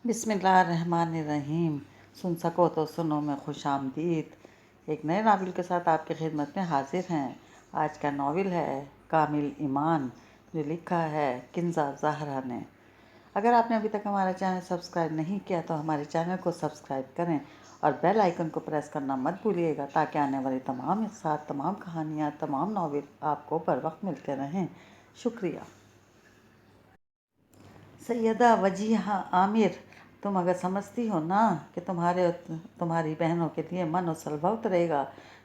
بسم اللہ الرحمن الرحیم۔ سن سکو تو سنو میں خوش آمدید۔ ایک نئے ناول کے ساتھ آپ کی خدمت میں حاضر ہیں۔ آج کا ناول ہے کامل ایمان، جو لکھا ہے کنزہ زہرا نے۔ اگر آپ نے ابھی تک ہمارا چینل سبسکرائب نہیں کیا تو ہمارے چینل کو سبسکرائب کریں اور بیل آئیکن کو پریس کرنا مت بھولیے گا، تاکہ آنے والی تمام اقساط، تمام کہانیاں، تمام ناول آپ کو بر وقت ملتے رہیں۔ شکریہ۔ سیدہ وجیہہ عامر، تم اگر سمجھتی ہو نا کہ تمہاری بہنوں کے لیے من و سلوہ اترے گا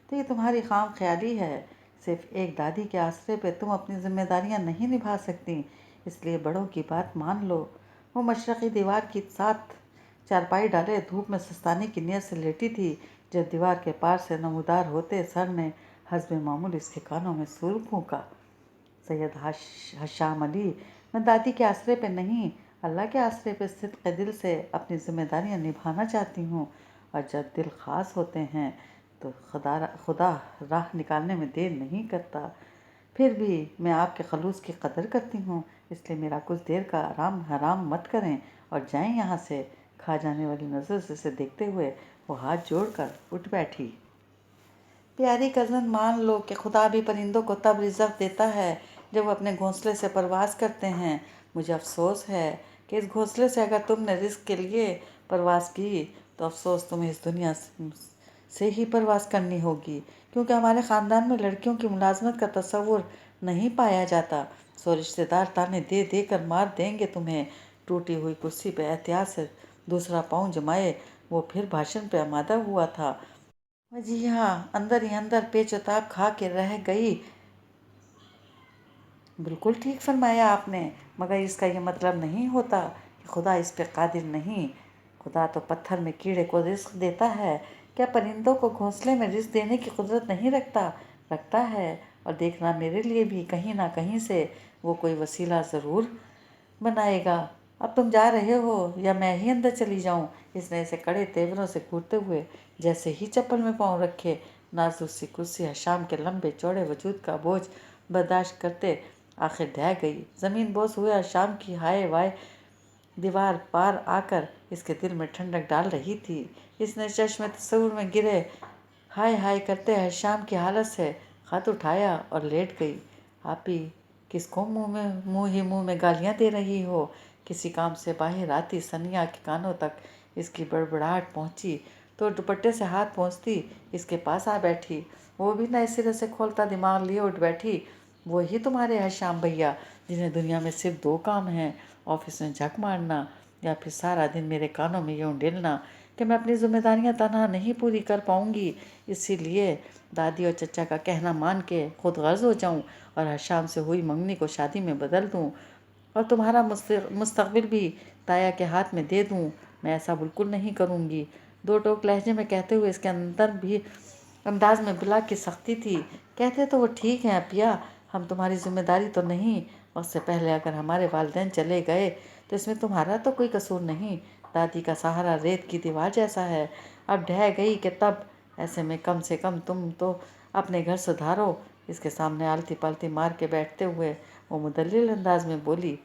تو یہ تمہاری خام خیالی ہے۔ صرف ایک دادی کے آسرے پہ تم اپنی ذمہ داریاں نہیں نبھا سکتی، اس لیے بڑوں کی بات مان لو۔ وہ مشرقی دیوار کے ساتھ چارپائی ڈالے دھوپ میں سستانے کی نیت سے لیٹی تھی، جب دیوار کے پار سے نمودار ہوتے سر نے حسب معمول اس کے کانوں میں سور پھونکا۔ سید حشام علی، میں دادی کے آسرے پہ نہیں، اللہ کے آسرے پہ صدق دل سے اپنی ذمہ داریاں نبھانا چاہتی ہوں، اور جب دل خاص ہوتے ہیں تو خدا راہ نکالنے میں دیر نہیں کرتا۔ پھر بھی میں آپ کے خلوص کی قدر کرتی ہوں، اس لیے میرا کچھ دیر کا آرام حرام مت کریں اور جائیں یہاں سے۔ کھا جانے والی نظر سے اسے دیکھتے ہوئے وہ ہاتھ جوڑ کر اٹھ بیٹھی۔ پیاری کزن، مان لو کہ خدا بھی پرندوں کو تب رزق دیتا ہے جب وہ اپنے گھونسلے سے پرواز کرتے ہیں۔ مجھے افسوس ہے کہ اس گھونسلے سے اگر تم نے رزق کے لیے پرواز کی تو افسوس تمہیں اس دنیا سے ہی پرواز کرنی ہوگی، کیونکہ ہمارے خاندان میں لڑکیوں کی ملازمت کا تصور نہیں پایا جاتا۔ سو رشتے دار تانے دے دے کر مار دیں گے تمہیں۔ ٹوٹی ہوئی کرسی پہ احتیاط سے دوسرا پاؤں جمائے وہ پھر بھاشن پہ آمادہ ہوا تھا۔ وجیہہ اندر ہی اندر پیچ و تاب کھا کے رہ گئی۔ بالکل ٹھیک فرمایا آپ نے، مگر اس کا یہ مطلب نہیں ہوتا کہ خدا اس پہ قادر نہیں۔ خدا تو پتھر میں کیڑے کو رزق دیتا ہے، کیا پرندوں کو گھونسلے میں رزق دینے کی قدرت نہیں رکھتا؟ رکھتا ہے، اور دیکھنا میرے لیے بھی کہیں نہ کہیں سے وہ کوئی وسیلہ ضرور بنائے گا۔ اب تم جا رہے ہو یا میں ہی اندر چلی جاؤں؟ اس نے اسے کڑے تیوروں سے گھورتے ہوئے جیسے ہی چپل میں پاؤں رکھے۔ نازک سی کرسی حشام کے لمبے چوڑے وجود کا بوجھ برداشت کرتے آخر ڈھہ گئی۔ زمین بوس ہوئے حشام کی ہائے وائے دیوار پار آ کر اس کے دل میں ٹھنڈک ڈال رہی تھی۔ اس نے چشم تصور میں گرے ہائے ہائے کرتے حشام کی حالت سے خط اٹھایا اور لیٹ گئی۔ آپ ہی کس کو منہ میں گالیاں دے رہی ہو؟ کسی کام سے باہر آتی ثنیا کے کانوں تک اس کی بڑبڑاہٹ پہنچی تو دوپٹے سے ہاتھ پہنچتی اس کے پاس آ بیٹھی۔ وہ بھی نئے سرے سے کھولتا دماغ لیے اٹھ بیٹھی۔ وہی تمہارے حشام بھیا جنہیں دنیا میں صرف دو کام ہیں، آفس میں جھک مارنا یا پھر سارا دن میرے کانوں میں یوں ڈلنا کہ میں اپنی ذمہ داریاں تنہا نہیں پوری کر پاؤں گی، اسی لیے دادی اور چچا کا کہنا مان کے خود غرض ہو جاؤں اور حشام سے ہوئی منگنی کو شادی میں بدل دوں اور تمہارا مستقبل بھی تایا کے ہاتھ میں دے دوں۔ میں ایسا بالکل نہیں کروں گی، دو ٹوک لہجے میں کہتے ہوئے اس کے اندر بھی انداز میں بلا کی سختی تھی۔ کہتے تو وہ ٹھیک ہیں اپیا، ہم تمہاری ذمہ داری تو نہیں، وقت سے پہلے اگر ہمارے والدین چلے گئے تو اس میں تمہارا تو کوئی قصور نہیں۔ دادی کا سہارا ریت کی دیوار جیسا ہے، اب ڈھہ گئی کہ تب، ایسے میں کم سے کم تم تو اپنے گھر سدھارو۔ اس کے سامنے آلتی پالتی مار کے بیٹھتے ہوئے وہ مدلل انداز میں بولی،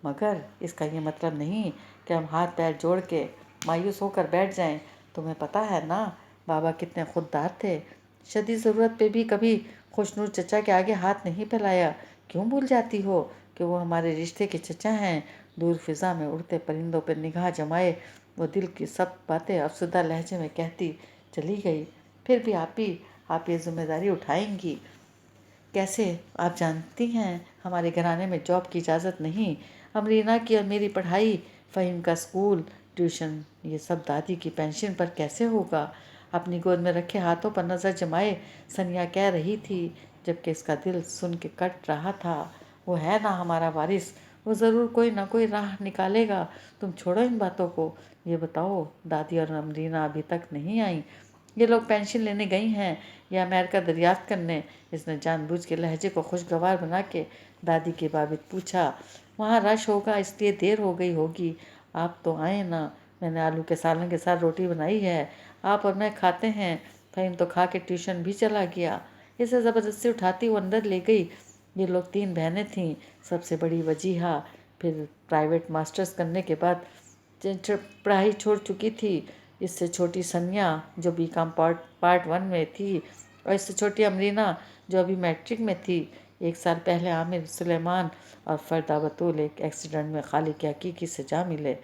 مگر اس کا یہ مطلب نہیں کہ ہم ہاتھ پیر جوڑ کے مایوس ہو کر بیٹھ جائیں۔ تمہیں پتہ ہے نا بابا کتنے خوددار تھے، شدید ضرورت پہ بھی کبھی خوشنود چچا کے آگے ہاتھ نہیں پھیلایا۔ کیوں بھول جاتی ہو کہ وہ ہمارے رشتے کے چچا ہیں؟ دور فضا میں اڑتے پرندوں پہ نگاہ جمائے وہ دل کی سب باتیں افسردہ لہجے میں کہتی چلی گئی۔ پھر بھی آپ یہ ذمہ داری اٹھائیں گی؟ کیسے؟ آپ جانتی ہیں ہمارے گھرانے میں جاب کی اجازت نہیں۔ امرینا کی اور میری پڑھائی، فہیم کا اسکول، ٹیوشن، یہ سب دادی کی پینشن پر کیسے ہوگا؟ اپنی گود میں رکھے ہاتھوں پر نظر جمائے ثنیا کہہ رہی تھی، جبکہ اس کا دل سن کے کٹ رہا تھا، وہ ہے نا ہمارا وارث، وہ ضرور کوئی نہ کوئی راہ نکالے گا۔ تم چھوڑو ان باتوں کو، یہ بتاؤ دادی اور امرینا ابھی تک نہیں آئیں؟ یہ لوگ پینشن لینے گئی ہیں یا امریکہ دریافت کرنے؟ اس نے جان بوجھ کے لہجے کو خوشگوار بنا کے دادی کے بابت پوچھا۔ وہاں رش ہوگا اس لیے دیر ہو گئی ہوگی۔ آپ تو آئیں نا، میں نے آلو کے سالن کے ساتھ روٹی بنائی ہے، آپ اور میں کھاتے ہیں۔ فہیم تو کھا کے ٹیوشن بھی چلا گیا۔ اسے زبردستی اٹھاتی وہ اندر لے گئی۔ یہ لوگ 3 بہنیں تھیں، سب سے بڑی وجیہہ، پھر پرائیویٹ ماسٹرز کرنے کے بعد पढ़ाई छोड़ चुकी थी। इससे छोटी सनिया जो बीकॉम पार्ट 1 में थी, और इससे छोटी अमरीना जो अभी मैट्रिक में थी। 1 साल पहले आमिर सुलेमान और फ़रदा बतूल एक एक्सीडेंट में खालिक की हकीकी से जा मिले।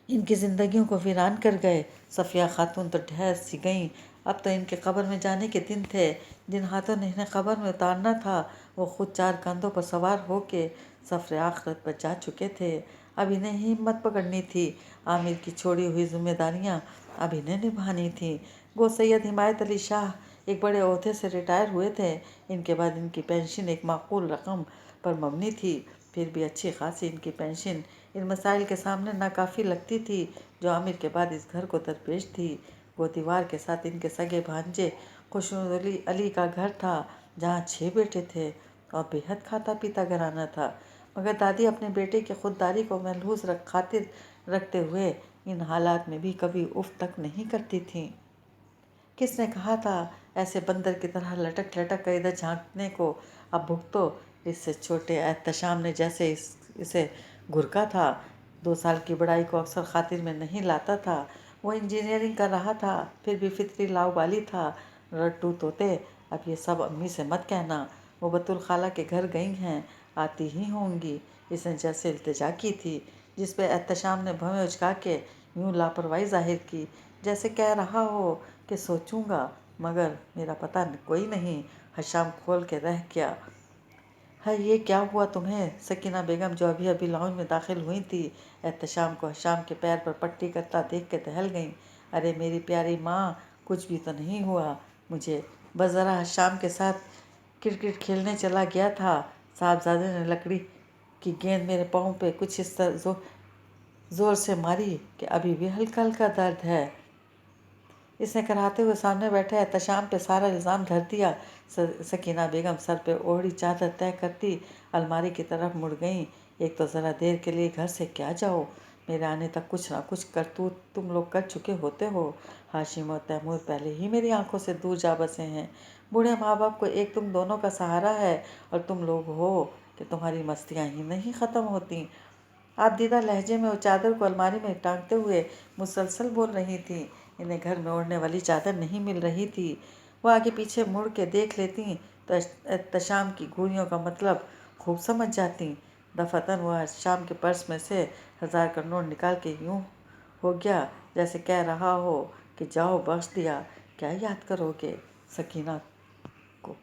इनकी ज़िंदगियों को वीरान कर गए। सफ़िया खातून तो ढह सी गईं। अब तो इनके कब्र में जाने के दिन थे। जिन हाथों ने इन्हें कब्र में उतारना था वो खुद 4 कंधों पर सवार होके सफ़र आखिरत पर जा चुके थे। अब इन्हें ही हिम्मत पकड़नी थी। आमिर की छोड़ी हुई जिम्मेदारियां अब इन्हें निभानी थी। गो सैयद हिमायत अली शाह एक बड़े ओहदे से रिटायर हुए थे। इनके बाद इनकी पेंशन एक माकूल रकम पर मबनी थी। फिर भी अच्छी खासी इनकी पेंशन इन मसाइल के सामने नाकाफ़ी लगती थी जो आमिर के बाद इस घर को दरपेश थी। वो दीवार के साथ इनके सगे भांजे खुशनूर अली का घर था, जहाँ 6 बेटे थे और बेहद खाता पीता घराना था। मगर दादी अपने बेटे की खुददारी को मलहूस खातिर रखते हुए इन हालात में भी कभी उफ तक नहीं करती थीं। किसने कहा था ऐसे बंदर की तरह लटक लटक कर इधर झांकने को? अब भुगतो। इससे छोटे एहतशाम ने जैसे इसे घुरका था। 2 साल की बड़ाई को अक्सर खातिर में नहीं लाता था। वो इंजीनियरिंग कर रहा था, फिर भी फितरी लाउबाली था। रट्टू तोते, अब ये सब अम्मी से मत कहना। वो बतुल खाला के घर गई हैं, आती ही होंगी। इसने जैसे इल्तिजा की थी, जिस पे एहतशाम ने भवें उचका के यूँ लापरवाही जाहिर की, जैसे कह रहा हो कि सोचूंगा मगर मेरा पता कोई नहीं। हशाम खोल के रह गया। है ये क्या हुआ तुम्हें? सकीना बेगम जो अभी अभी लाउंज में दाखिल हुई थी, एहतशाम को हशाम के पैर पर पट्टी करता देख के दहल गईं। अरे मेरी प्यारी माँ, कुछ भी तो नहीं हुआ मुझे, बस ज़रा हशाम के साथ क्रिकेट खेलने चला गया था। साहबजादे ने लकड़ी की गेंद मेरे पाँव पे कुछ इस तरह ज़ोर से मारी कि अभी भी हल्का हल्का दर्द है। इसने कराहते हुए सामने बैठे एहतशाम पे सारा इल्ज़ाम धर दिया। सकीना बेगम सर पे ओढ़ी चादर तय करती अलमारी की तरफ मुड़ गईं। एक तो ज़रा देर के लिए घर से क्या जाओ, मेरे आने तक कुछ ना कुछ करतूत तुम लोग कर चुके होते हो। हाशिम और तैमूर पहले ही मेरी आंखों से दूर जा बसे हैं। बूढ़े माँ बाप को एक तुम दोनों का सहारा है, और तुम लोग हो कि तुम्हारी मस्तियाँ ही नहीं ख़त्म होती। आप दीदा लहजे में वो चादर को अलमारी में टांगते हुए मुसलसल बोल रही थी। इन्हें घर में ओढ़ने वाली चादर नहीं मिल रही थी। वो आगे पीछे मुड़ के देख लेती तो एहतशाम की घूरियों का मतलब खूब समझ जाती। दफातन वह शाम के पर्स में से 1000 का नोट निकाल के यूँ हो गया जैसे कह रहा हो कि जाओ बख्श दिया, क्या याद करोगे सकीना को।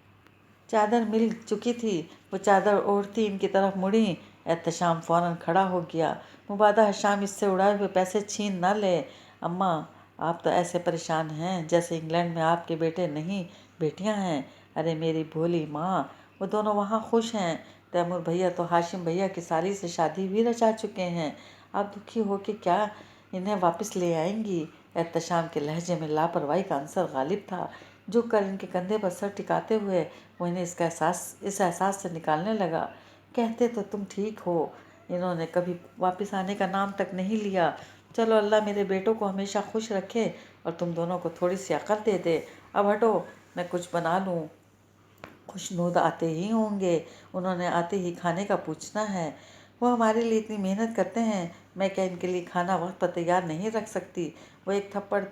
चादर मिल चुकी थी। वो चादर ओढ़ती इनकी तरफ मुड़ी। एहतशाम फ़ौरन खड़ा हो गया। मुबादा हशाम इससे उड़ाए हुए पैसे छीन ना ले। अम्मा, आप तो ऐसे परेशान हैं जैसे इंग्लैंड में आपके बेटे नहीं बेटियां हैं। अरे मेरी भोली माँ, वो दोनों वहाँ खुश हैं। तैमूर भैया तो हाशिम भैया की साली से शादी भी रचा चुके हैं। आप दुखी हो कि क्या इन्हें वापस ले आएंगी? एहतशाम के लहजे में लापरवाही का अंसर गालिब था। झुक कर इनके कंधे पर सर टिकाते हुए वो इन्हें इस एहसास से निकालने लगा। कहते तो तुम ठीक हो, इन्होंने कभी वापस आने का नाम तक नहीं लिया। चलो अल्लाह मेरे बेटों को हमेशा खुश रखे और तुम दोनों को थोड़ी सी अकल दे दे। अब हटो, मैं कुछ बना लूँ। खुशनूद आते ही होंगे, उन्होंने आते ही खाने का पूछना है। वो हमारे लिए इतनी मेहनत करते हैं, मैं क्या इनके लिए खाना वक्त पर तैयार नहीं रख सकती? वो एक थप्पड़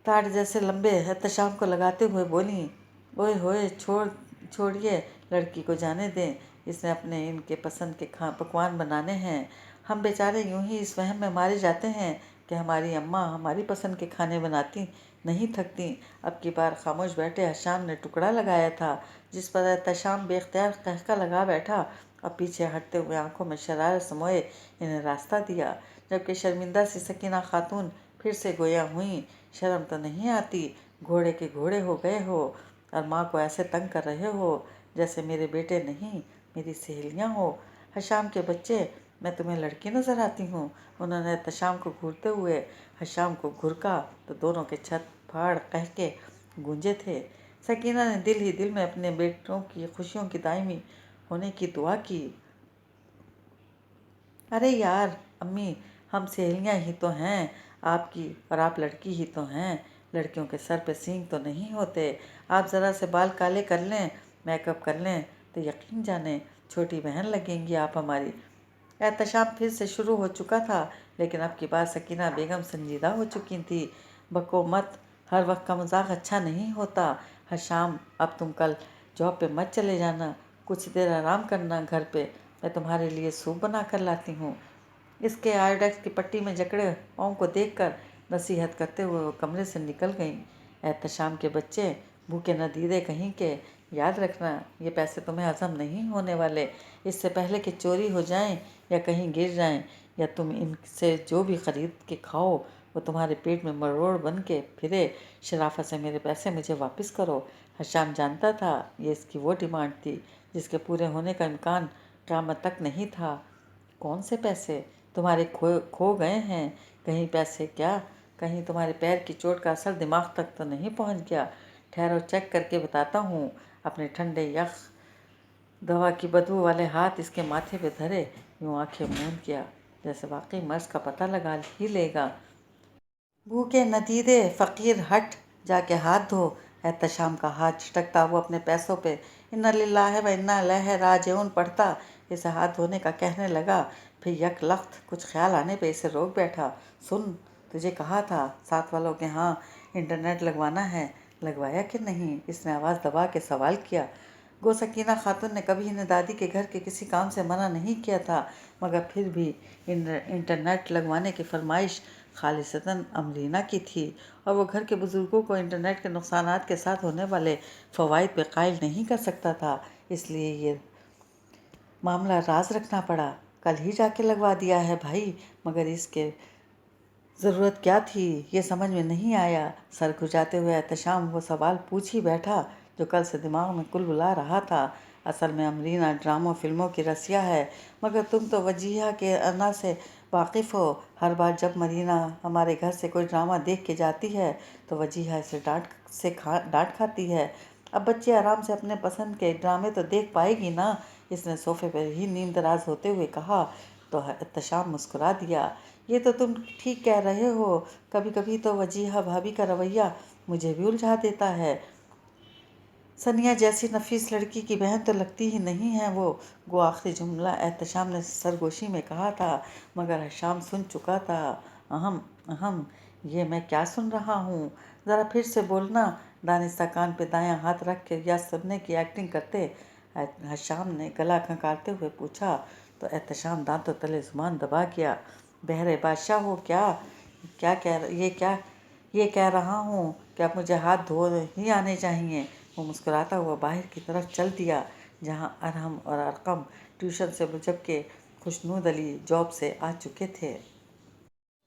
ताड़ जैसे लंबे एहतशाम को लगाते हुए बोली। ओए होए, छोड़िए, लड़की को जाने दें। इसने अपने इनके पसंद के पकवान बनाने हैं। हम बेचारे यूं ही इस वहम में मारे जाते हैं कि हमारी अम्मा हमारी पसंद के खाने बनाती नहीं थकती। अब की बार खामोश बैठे हशाम ने टुकड़ा लगाया था, जिस पर एहतशाम बेख्तियार कहका लगा बैठा और पीछे हटते हुए आंखों में शरारत समोए इन्हें रास्ता दिया। जबकि शर्मिंदा सी सकीना खातून फिर से गोया हुई। शर्म तो नहीं आती? घोड़े के घोड़े हो गए हो और माँ को ऐसे तंग कर रहे हो जैसे मेरे बेटे नहीं मेरी सहेलियाँ हो। हशाम के बच्चे, मैं तुम्हें लड़की नज़र आती हूँ? उन्होंने एहतशाम को घूरते हुए हशाम को घुरका तो दोनों के छत फाड़ कह के गूंजे थे। सकीना ने दिल ही दिल में अपने बेटों की खुशियों की दायमी होने की दुआ की। अरे यार अम्मी, हम सहेलियाँ ही तो हैं आपकी, और आप लड़की ही तो हैं। लड़कियों के सर पे सींग तो नहीं होते। आप ज़रा से बाल काले कर लें, मेकअप कर लें तो यकीन जाने छोटी बहन लगेंगी आप हमारी। एहतशाम फिर से शुरू हो चुका था, लेकिन अब की बार सकीना बेगम संजीदा हो चुकी थी। बको मत, हर वक्त का मजाक अच्छा नहीं होता। हर शाम अब तुम कल जॉब पे मत चले जाना, कुछ देर आराम करना घर पे, मैं तुम्हारे लिए सूप बना कर लाती हूँ। इसके आयोडेक्स की पट्टी में जकड़े पाँव को देखकर नसीहत करते हुए वो कमरे से निकल गईं। एहतशाम के बच्चे, भूखे नदीरे कहीं के, याद रखना ये पैसे तुम्हें हजम नहीं होने वाले। इससे पहले कि चोरी हो जाएं या कहीं गिर जाएं, या तुम इनसे जो भी ख़रीद के खाओ वो तुम्हारे पेट में मरोड़ बन के फिरे। शराफत से मेरे पैसे मुझे वापस करो। हशाम जानता था ये इसकी वो डिमांड थी जिसके पूरे होने का इम्कान क़यामत तक नहीं था। कौन से पैसे? तुम्हारे खो गए हैं। कहीं पैसे क्या, कहीं तुम्हारे पैर की चोट का असर दिमाग तक तो नहीं पहुंच गया? ठहरो, चेक करके बताता हूँ। अपने ठंडे यख दवा की बदबू वाले हाथ इसके माथे पे धरे, यूँ आंखें मूंद गया जैसे वाकई मर्ज का पता लगा ही लेगा। भूखे नतीदे फ़कीर, हट, जाके हाथ धो। एहतशाम का हाथ झटकता वो अपने पैसों पे इन्ना लिल्लाहि व इन्ना इलैहि राजिऊन पढ़ता इसे हाथ धोने का कहने लगा। फिर यक लख्त कुछ ख्याल आने पे इसे रोक बैठा। सुन, तुझे कहा था साथ वालों के यहाँ इंटरनेट लगवाना है, लगवाया कि नहीं? इसने आवाज़ दबा के सवाल किया। गो सकीना खातून ने कभी इन्हें दादी के घर के किसी काम से मना नहीं किया था, मगर फिर भी इंटरनेट लगवाने की फरमाइश खालिसतन अमरीना की थी, और वो घर के बुज़ुर्गों को इंटरनेट के नुकसानात के साथ होने वाले फ़वाइद पे कायल नहीं कर सकता था। इसलिए ये मामला राज रखना पड़ा। कल ही जाके लगवा दिया है भाई, मगर इसके ज़रूरत क्या थी ये समझ में नहीं आया। सर खुजाते हुए एहतशाम वो सवाल पूछ ही बैठा जो कल से दिमाग में कुलबुला रहा था। असल में अमरीना ड्रामों फिल्मों की रसिया है, मगर तुम तो वजीहा के अना से वाकिफ़ हो। हर बार जब मरीना हमारे घर से कोई ड्रामा देख के जाती है तो वजीहा इसे डांट खाती है। अब बच्चे आराम से अपने पसंद के ड्रामे तो देख पाएगी ना? इसने सोफे पर ही नींद दराज होते हुए कहा। तो एहतशाम मुस्कुरा दिया। ये तो तुम ठीक कह रहे हो, कभी कभी तो वजीहा भाभी का रवैया मुझे भी उलझा देता है। सनिया जैसी नफीस लड़की की बहन तो लगती ही नहीं है वो आखिरी जुमला एहतशाम ने सरगोशी में कहा था, मगर हशाम सुन चुका था। अहम अहम, ये मैं क्या सुन रहा हूँ? ज़रा फिर से बोलना। दानिस्ता कान पे दायां हाथ रख के या सुनने की एक्टिंग करते हशाम ने गला खंकारते हुए पूछा। तो एहतशाम दांतों तले जुबान दबा गया। बहरे बादशाह हो क्या? ये कह रहा हूँ कि अब मुझे हाथ धो ही आने चाहिए। वो मुस्कुराता हुआ बाहर की तरफ चल दिया, जहाँ अरहम और अरकम ट्यूशन से जबकि खुशनूद अली जॉब से आ चुके थे।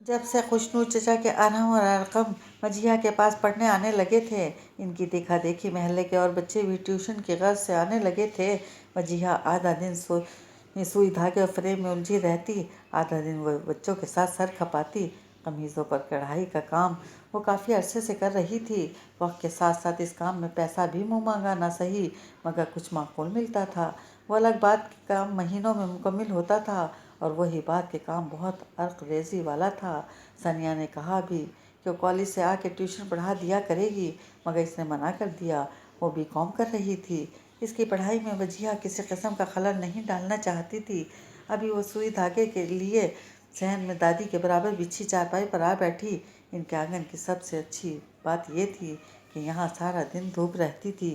जब से खुशनूद चचा के अरहम और अरकम मजिया के पास पढ़ने आने लगे थे, इनकी देखा देखी महल्ले के और बच्चे भी ट्यूशन की गर्ज से आने लगे थे। मजिया आधा दिन सुई धागे और फ्रेम में उलझी रहती, आधा दिन वो बच्चों के साथ सर खपाती। कमीज़ों पर कढ़ाई का काम वो काफ़ी अरसे से कर रही थी। वक्त के साथ साथ इस काम में पैसा भी मुँह मांगा ना सही, मगर कुछ माकूल मिलता था। वो अलग बात कि काम महीनों में मुकम्मिल होता था, और वही बात के काम बहुत अर्क-रेज़ी वाला था। सनिया ने कहा भी कि वो कॉलेज से आके ट्यूशन पढ़ा दिया करेगी, मगर इसने मना कर दिया। वो बीकॉम कर रही थी। इसकी पढ़ाई में वजीहा किसी किस्म का खलल नहीं डालना चाहती थी। अभी वो सुई धागे के लिए सहन में दादी के बराबर बिछी चारपाई पर आ बैठी। इनके आंगन की सबसे अच्छी बात ये थी कि यहाँ सारा दिन धूप रहती थी।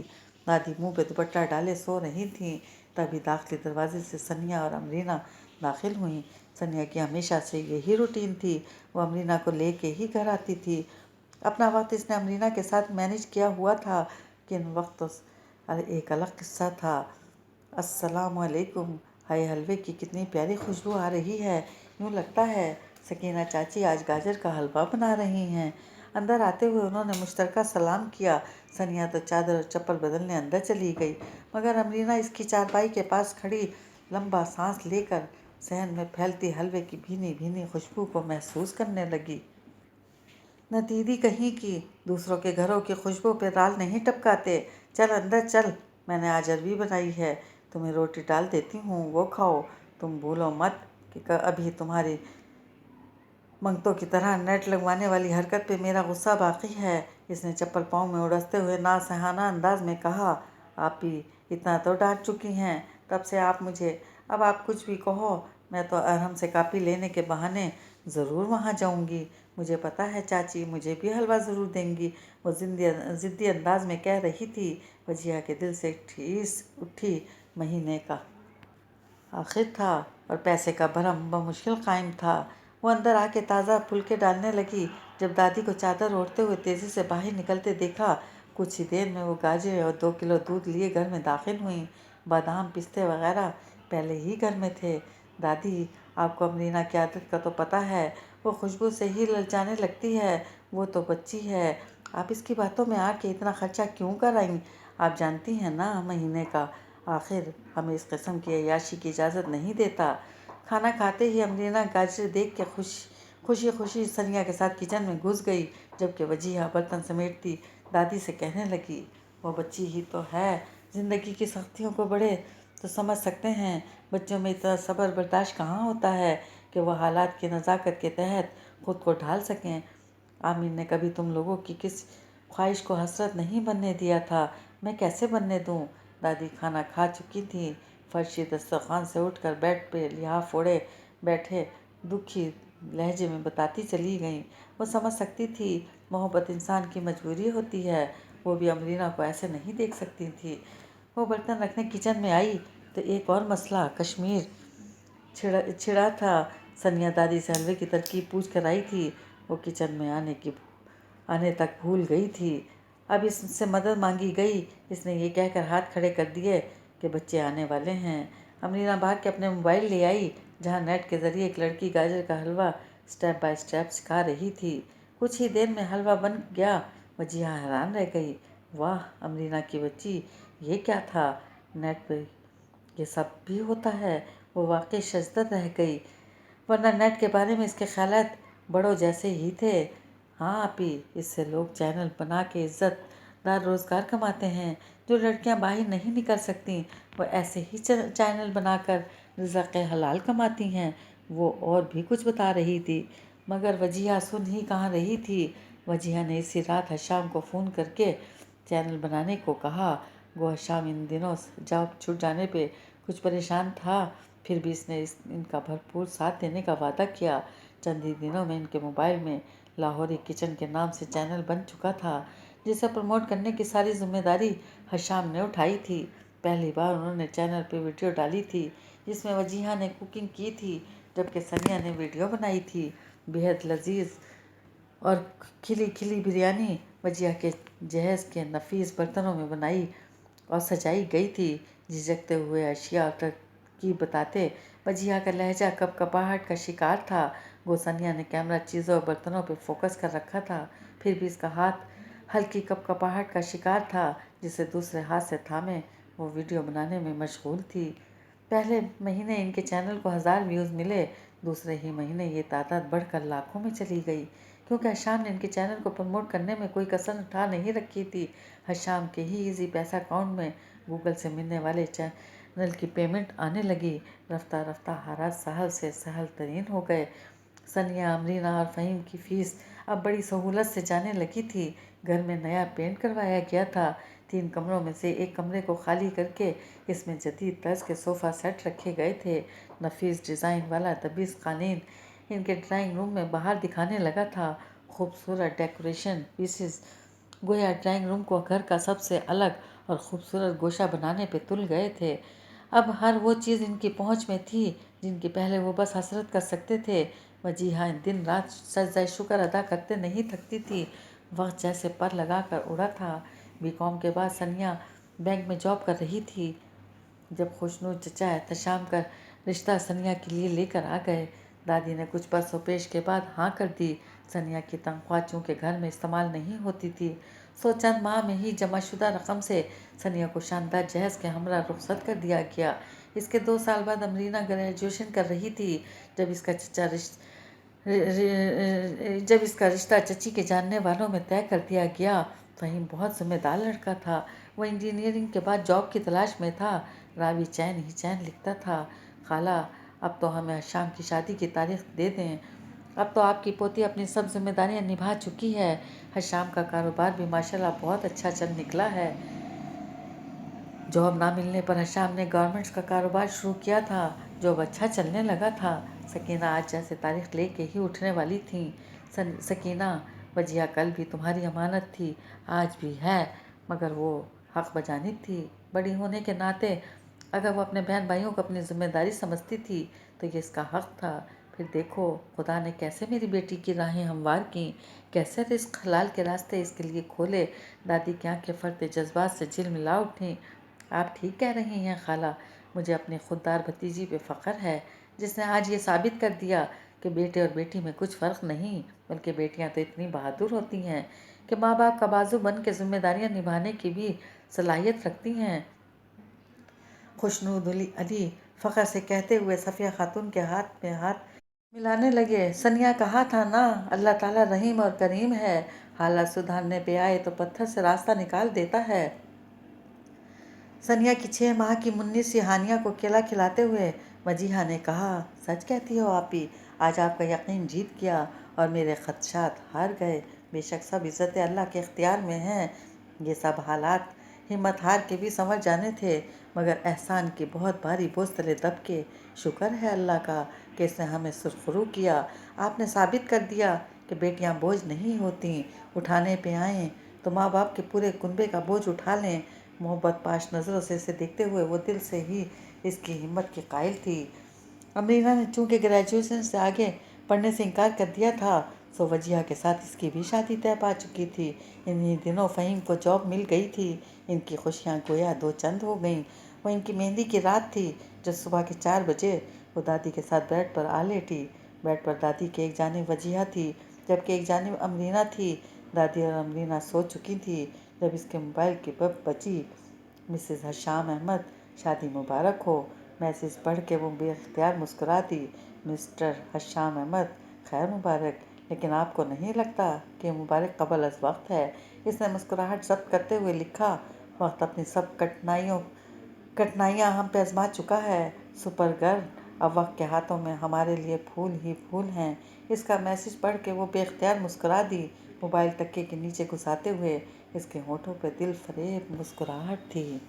दादी मुंह पे दुपट्टा डाले सो रही थीं। तभी दाखिली दरवाजे से सनिया और अमरीना दाखिल हुई। सनिया की हमेशा से यही रूटीन थी, वो अमरीना को लेके ही घर आती थी। अपना वक्त इसने अमरीना के साथ मैनेज किया हुआ था, किन वक्त तो एक अलग किस्सा था। अस्सलामुअलैकुम, हाय, हलवे की कितनी प्यारी खुशबू आ रही है। यूँ लगता है सकीना चाची आज गाजर का हलवा बना रही हैं। अंदर आते हुए उन्होंने मुश्तरका सलाम किया। सनिया तो चादर और चप्पल बदलने अंदर चली गई, मगर अमरीना इसकी चारपाई के पास खड़ी लंबा सांस लेकर सहन में फैलती हलवे की भीनी भीनी खुशबू को महसूस करने लगी। नतीदी कहीं की, दूसरों के घरों की खुशबू पे राल नहीं टपकाते। चल अंदर चल, मैंने आज अरबी बनाई है, तुम्हें रोटी डाल देती हूँ, वो खाओ। तुम भूलो मत कि अभी तुम्हारी मंगतों की तरह नेट लगवाने वाली हरकत पे मेरा गुस्सा बाकी है। इसने चप्पल पाँव में उड़सते हुए नासहाना अंदाज में कहा। आप भी इतना तो डांट चुकी हैं, तब से आप मुझे, अब आप कुछ भी कहो میں تو ارحم سے کاپی لینے کے بہانے ضرور وہاں جاؤں گی۔ مجھے پتہ ہے چاچی مجھے بھی حلوہ ضرور دیں گی، وہ ضدی انداز میں کہہ رہی تھی۔ وجیہہ کے دل سے ٹھیس اٹھی۔ مہینے کا آخر تھا اور پیسے کا بھرم بمشکل قائم تھا۔ وہ اندر آ کے تازہ پھلکے ڈالنے لگی۔ جب دادی کو چادر اوڑھتے ہوئے تیزی سے باہر نکلتے دیکھا، کچھ ہی دیر میں وہ گاجر اور 2 کلو دودھ لیے گھر میں داخل ہوئیں۔ بادام، پستے وغیرہ پہلے ہی گھر میں تھے۔ دادی، آپ کو امرینا کی عادت کا تو پتہ ہے، وہ خوشبو سے ہی للچانے لگتی ہے۔ وہ تو بچی ہے، آپ اس کی باتوں میں آ کے اتنا خرچہ کیوں کر آئیں؟ آپ جانتی ہیں نا مہینے کا آخر ہمیں اس قسم کی عیاشی کی اجازت نہیں دیتا۔ کھانا کھاتے ہی امرینا گاجر دیکھ کے خوشی خوشی ثنیا کے ساتھ کچن میں گھس گئی، جبکہ وجیہہ برتن سمیٹتی دادی سے کہنے لگی، وہ بچی ہی تو ہے، زندگی کی سختیوں کو بڑے تو سمجھ سکتے ہیں، بچوں میں اتنا صبر برداشت کہاں ہوتا ہے کہ وہ حالات کی نزاکت کے تحت خود کو ڈھال سکیں۔ آمین نے کبھی تم لوگوں کی کس خواہش کو حسرت نہیں بننے دیا تھا، میں کیسے بننے دوں؟ دادی کھانا کھا چکی تھی، فرشی دسترخوان سے اٹھ کر بیڈ پہ لحاف اوڑھے بیٹھے دکھی لہجے میں بتاتی چلی گئیں۔ وہ سمجھ سکتی تھی محبت انسان کی مجبوری ہوتی ہے، وہ بھی امرینا کو ایسے نہیں دیکھ سکتی تھی۔ وہ برتن رکھنے کچن میں آئی تو ایک اور مسئلہ کشمیر چھڑا تھا۔ ثنیا دادی سے حلوے کی ترکیب پوچھ کر آئی تھی، وہ کچن میں آنے تک بھول گئی تھی۔ اب اس سے مدد مانگی گئی، اس نے یہ کہہ کر ہاتھ کھڑے کر دیے کہ بچے آنے والے ہیں۔ امرینا بھاگ کے اپنے موبائل لے آئی، جہاں نیٹ کے ذریعے ایک لڑکی گاجر کا حلوہ سٹیپ بائی سٹیپ سکھا رہی تھی۔ کچھ ہی دیر میں حلوہ بن گیا۔ وجیہہ حیران رہ گئی، واہ امرینا کی بچی، یہ کیا تھا؟ نیٹ پہ یہ سب بھی ہوتا ہے؟ وہ واقعی ششدر رہ گئی، ورنہ نیٹ کے بارے میں اس کے خیالات بڑوں جیسے ہی تھے۔ ہاں آپی، اس سے لوگ چینل بنا کے عزت دار روزگار کماتے ہیں، جو لڑکیاں باہر نہیں نکل سکتیں وہ ایسے ہی چینل بنا کر رزق حلال کماتی ہیں۔ وہ اور بھی کچھ بتا رہی تھی، مگر وجیہہ سن ہی کہاں رہی تھی۔ وجیہہ نے اسی رات حشام کو فون کر کے چینل بنانے کو کہا، گو حشام ان دنوں جاب چھوٹ جانے پہ کچھ پریشان تھا، پھر بھی اس نے ان کا بھرپور ساتھ دینے کا وعدہ کیا۔ چند ہی دنوں میں ان کے موبائل میں لاہوری کچن کے نام سے چینل بن چکا تھا، جسے پروموٹ کرنے کی ساری ذمہ داری حشام نے اٹھائی تھی۔ پہلی بار انہوں نے چینل پہ ویڈیو ڈالی تھی جس میں وجیہہ نے کوکنگ کی تھی، جبکہ ثنیا نے ویڈیو بنائی تھی۔ بےحد لذیذ اور کھلی کھلی بریانی وجیہہ کے جہیز کے نفیس برتنوں میں بنائی اور سجائی گئی تھی۔ جھجکتے ہوئے اشیاء اور ترکیب بتاتے وجیہہ کا لہجہ کپکپاہٹ کا شکار تھا، گو ثنیا نے کیمرہ چیزوں اور برتنوں پہ فوکس کر رکھا تھا، پھر بھی اس کا ہاتھ ہلکی کپکپاہٹ کا شکار تھا، جسے دوسرے ہاتھ سے تھامے وہ ویڈیو بنانے میں مشغول تھی۔ پہلے مہینے ان کے چینل کو 1000 ویوز ملے، دوسرے ہی مہینے یہ تعداد بڑھ کر لاکھوں میں چلی گئی، کیونکہ حشام نے ان کے چینل کو پروموٹ کرنے میں کوئی کسر اٹھا نہیں رکھی تھی۔ حشام کے ہی ایزی پیسہ اکاؤنٹ میں گوگل سے ملنے والے چینل کی پیمنٹ آنے لگی۔ رفتہ رفتہ حالات سہل سے سہل ترین ہو گئے۔ ثنیا، امرینا اور فہیم کی فیس اب بڑی سہولت سے جانے لگی تھی۔ گھر میں نیا پینٹ کروایا گیا تھا، 3 کمروں میں سے ایک کمرے کو خالی کر کے اس میں جدید طرز کے صوفہ سیٹ رکھے گئے تھے۔ نفیس ڈیزائن والا 20 قالین ان کے ڈرائنگ روم میں باہر دکھانے لگا تھا، خوبصورت ڈیکوریشن پیسز گویا ڈرائنگ روم کو گھر کا سب سے الگ اور خوبصورت گوشہ بنانے پہ تل گئے تھے۔ اب ہر وہ چیز ان کی پہنچ میں تھی جن کی پہلے وہ بس حسرت کر سکتے تھے۔ وجیہہ دن رات سجدہ شکر ادا کرتے نہیں تھکتی تھی، وقت جیسے پر لگا کر اڑا تھا۔ BCom کے بعد ثنیا بینک میں جاب کر رہی تھی جب خوشنود چچا احتشام کا رشتہ ثنیا کے لیے لے کر آ گئے۔ دادی نے کچھ پرس و پیش کے بعد ہاں کر دی۔ ثنیا کی تنخواہ چونکہ گھر میں استعمال نہیں ہوتی تھی، سو چند ماہ میں ہی جمع شدہ رقم سے ثنیا کو شاندار جہیز کے ہمراہ رخصت کر دیا گیا۔ اس کے 2 سال بعد امرینا گریجویشن کر رہی تھی جب اس کا رشتہ چچی کے جاننے والوں میں طے کر دیا گیا۔ فہیم بہت ذمہ دار لڑکا تھا، وہ انجینئرنگ کے بعد جاب کی تلاش میں تھا۔ راوی چین ہی چین لکھتا تھا، خالہ اب تو ہمیں حشام کی شادی کی تاریخ دے دیں، اب تو آپ کی پوتی اپنی سب ذمہ داریاں نبھا چکی ہے۔ حشام کا کاروبار بھی ماشاءاللہ بہت اچھا چل نکلا ہے۔ جاب نہ ملنے پر حشام نے گارمنٹس کا کاروبار شروع کیا تھا، जो अब अच्छा चलने लगा था। सकीना आज जैसे तारीख लेके ही उठने वाली थी। सकीना, वजिया कल भी तुम्हारी अमानत थी, आज भी है, मगर वो हक बजानी थी। बड़ी होने के नाते अगर वो अपने बहन भाइयों को अपनी जिम्मेदारी समझती थी तो ये इसका हक था। फिर देखो खुदा ने कैसे मेरी बेटी की राहें हमवार की, कैसे रिस्क हलाल के रास्ते इसके लिए खोले। दादी की आंखें फटते जज्बात से झिलमिला उठी। आप ठीक कह रही हैं खाला, मुझे अपनी खुददार भतीजी पे फ़ख्र है, जिसने आज ये साबित कर दिया कि बेटे और बेटी में कुछ फ़र्क नहीं, बल्कि बेटियां तो इतनी बहादुर होती हैं कि माँ बाप का बाजू बन के जिम्मेदारियाँ निभाने की भी सलाहियत रखती हैं। खुशनूद अली फ़ख्र से कहते हुए सफ़िया खातून के हाथ में हाथ मिलाने लगे। सनिया कहा था ना, अल्लाह ताला रहीम और करीम है, हालात सुधारने पे आए तो पत्थर से रास्ता निकाल देता है। सनिया की 6 माह की मुन्नी सी हानिया को केला खिलाते हुए मजीहा ने कहा, सच कहती हो आपी, आज आपका यकीन जीत गया और मेरे खदशात हार गए। बेशक सब इज़्ज़तें अल्लाह के इख्तियार में हैं। ये सब हालात हिम्मत हार के भी समझ जाने थे, मगर एहसान की बहुत भारी बोझ तले दब के शुक्र है अल्लाह का कि इसने हमें सुरखरू किया। आपने साबित कर दिया कि बेटियां बोझ नहीं होती, उठाने पे आएँ तो माँ बाप के पूरे कुनबे का बोझ उठा लें। मोहब्बत पाश नज़रों से इसे देखते हुए वो दिल से ही इसकी हिम्मत की कायल थी। अमीना ने चूँकि ग्रेजुएशन से आगे पढ़ने से इनकार कर दिया था, सो वजिया के साथ इसकी भी शादी तय पा चुकी थी। इन्हीं दिनों फ़हीम को जॉब मिल गई थी। इनकी खुशियाँ गोया दो चंद हो गईं। वो इनकी मेहंदी की रात थी जब सुबह के 4 बजे वो दादी के साथ बेड पर आ लेटी। बेड पर दादी के एक जानिब वजिया थी, जबकि एक जानिब अमरीना थी। दादी और अमरीना सो चुकी थी जब इसके मोबाइल की बब बजी। मिसेस हशाम अहमद, शादी मुबारक हो। मैसेज पढ़ के वो बेख्तियार मुस्कुरा दी। मिस्टर हशाम अहमद, खैर मुबारक, लेकिन आपको नहीं लगता कि मुबारक कबल अज़ वक्त है? इसने मुस्कुराहट जब्त करते हुए लिखा, वक्त अपनी सब कठिनाइयाँ हम पे आजमा चुका है। सुपर गर्ल, अब वक्त के हाथों में हमारे लिए फूल ही फूल हैं। इसका मैसेज पढ़ के वो बेख्तियार मुस्कुरा दी। मोबाइल तकिए के नीचे घुसाते हुए इसके होठों पे दिल फरेब मुस्कुराहट थी।